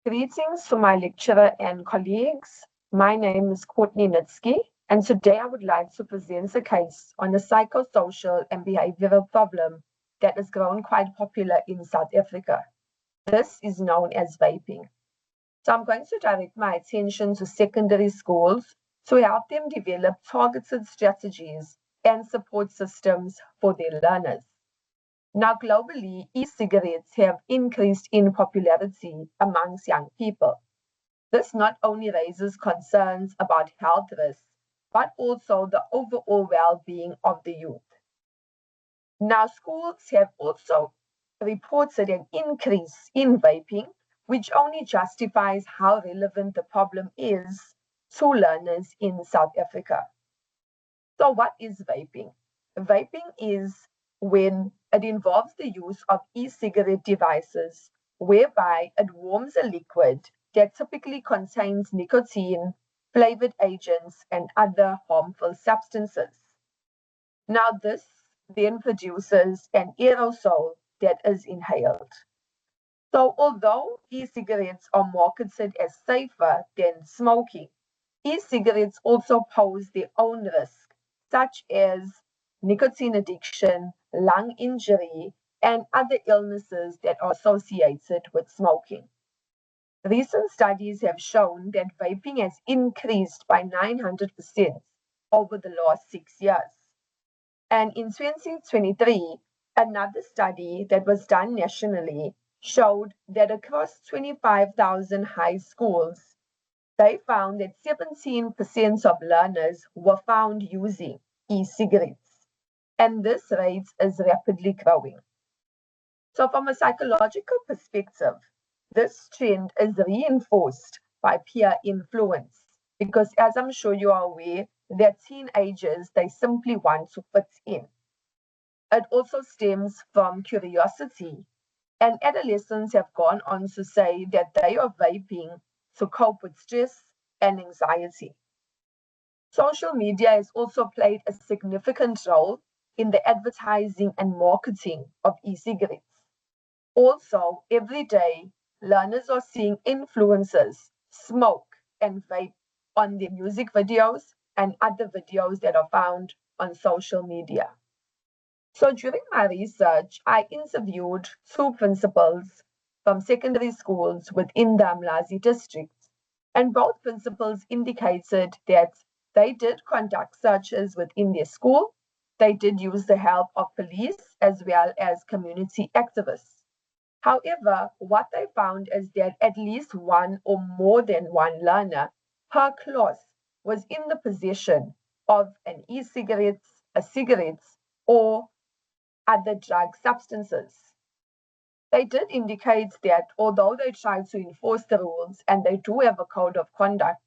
Greetings to my lecturer and colleagues. My name is COURTNEY, and today I would like to present a case on a psychosocial and behavioral problem that has grown quite popular in South Africa. This is known as vaping. So I'm going to direct my attention to secondary schools to help them develop targeted strategies and support systems for their learners. Now, globally, e-cigarettes have increased in popularity amongst young people. This not only raises concerns about health risks, but also the overall well-being of the youth. Now, schools have also reported an increase in vaping, which only justifies how relevant the problem is to learners in South Africa. So what is vaping? Vaping is when it involves the use of e-cigarette devices whereby it warms a liquid that typically contains nicotine, flavored agents, and other harmful substances. Now, this then produces an aerosol that is inhaled. So, although e-cigarettes are marketed as safer than smoking, e-cigarettes also pose their own risks, such as nicotine addiction, lung injury, and other illnesses that are associated with smoking. Recent studies have shown that vaping has increased by 900% over the last 6 years. And in 2023, another study that was done nationally showed that across 25,000 high schools, they found that 17% of learners were found using e-cigarettes, and this rate is rapidly growing. So, from a psychological perspective, this trend is reinforced by peer influence because, as I'm sure you are aware, that teenagers they simply want to fit in. It also stems from curiosity, and adolescents have gone on to say that they are vaping to cope with stress and anxiety. Social media has also played a significant role in the advertising and marketing of e-cigarettes. Also, every day, learners are seeing influencers smoke and vape on their music videos and other videos that are found on social media. So during my research, I interviewed two principals from secondary schools within the Umlazi district, and both principals indicated that they did conduct searches within their school. They did use the help of police as well as community activists. However, what they found is that at least one or more than one learner per class was in the possession of an e-cigarette, a cigarette, or other drug substances. They did indicate that although they try to enforce the rules and they do have a code of conduct,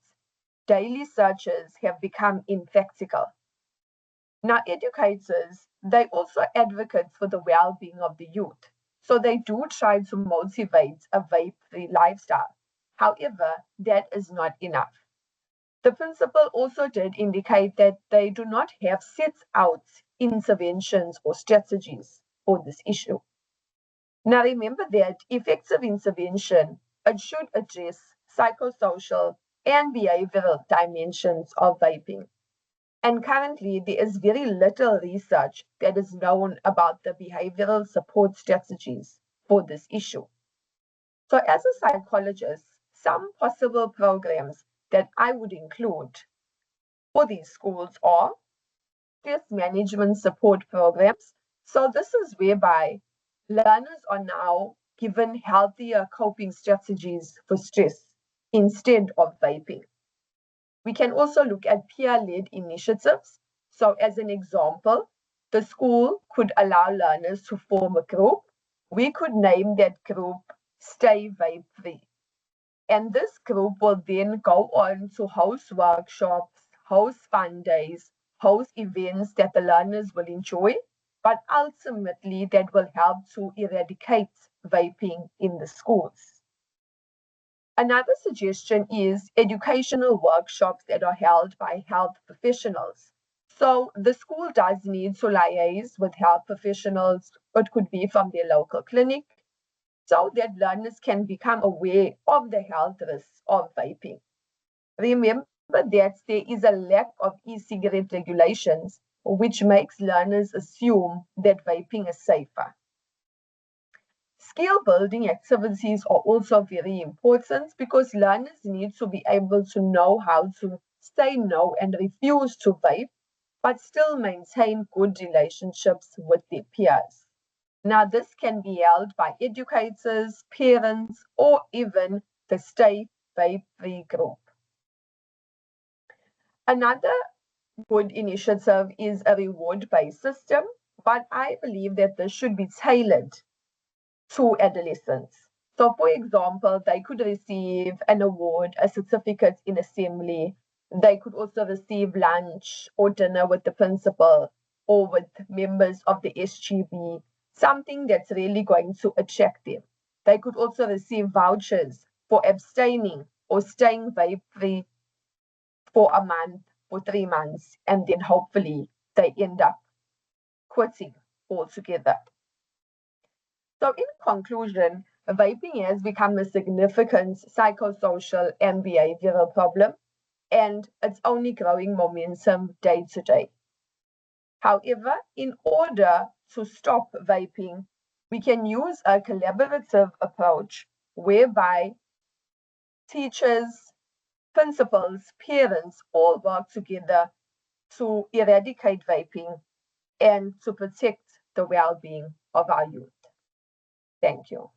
daily searches have become impractical. Now, educators, they also advocate for the well-being of the youth. So they do try to motivate a vape-free lifestyle. However, that is not enough. The principal also did indicate that they do not have set out interventions or strategies for this issue. Now remember that effective intervention, it should address psychosocial and behavioral dimensions of vaping. And currently, there is very little research that is known about the behavioral support strategies for this issue. So, as a psychologist, some possible programs that I would include for these schools are stress management support programs. So, this is whereby learners are now given healthier coping strategies for stress instead of vaping. We can also look at peer-led initiatives. So as an example, the school could allow learners to form a group. We could name that group Stay Vape Free. And this group will then go on to host workshops, host fun days, host events that the learners will enjoy, but ultimately that will help to eradicate vaping in the schools. Another suggestion is educational workshops that are held by health professionals. So the school does need to liaise with health professionals. It could be from their local clinic, so that learners can become aware of the health risks of vaping. Remember that there is a lack of e-cigarette regulations, which makes learners assume that vaping is safer. Skill building activities are also very important because learners need to be able to know how to say no and refuse to vape, but still maintain good relationships with their peers. Now, this can be held by educators, parents, or even the state vape-free group. Another good initiative is a reward-based system, but I believe that this should be tailored to adolescents. So, for example, they could receive an award, a certificate in assembly. They could also receive lunch or dinner with the principal or with members of the SGB, something that's really going to attract them. They could also receive vouchers for abstaining or staying vape free for a month, for 3 months, and then hopefully they end up quitting altogether. So, in conclusion, vaping has become a significant psychosocial and behavioral problem, and it's only growing momentum day to day. However, in order to stop vaping, we can use a collaborative approach whereby teachers, principals, parents all work together to eradicate vaping and to protect the well-being of our youth. Thank you.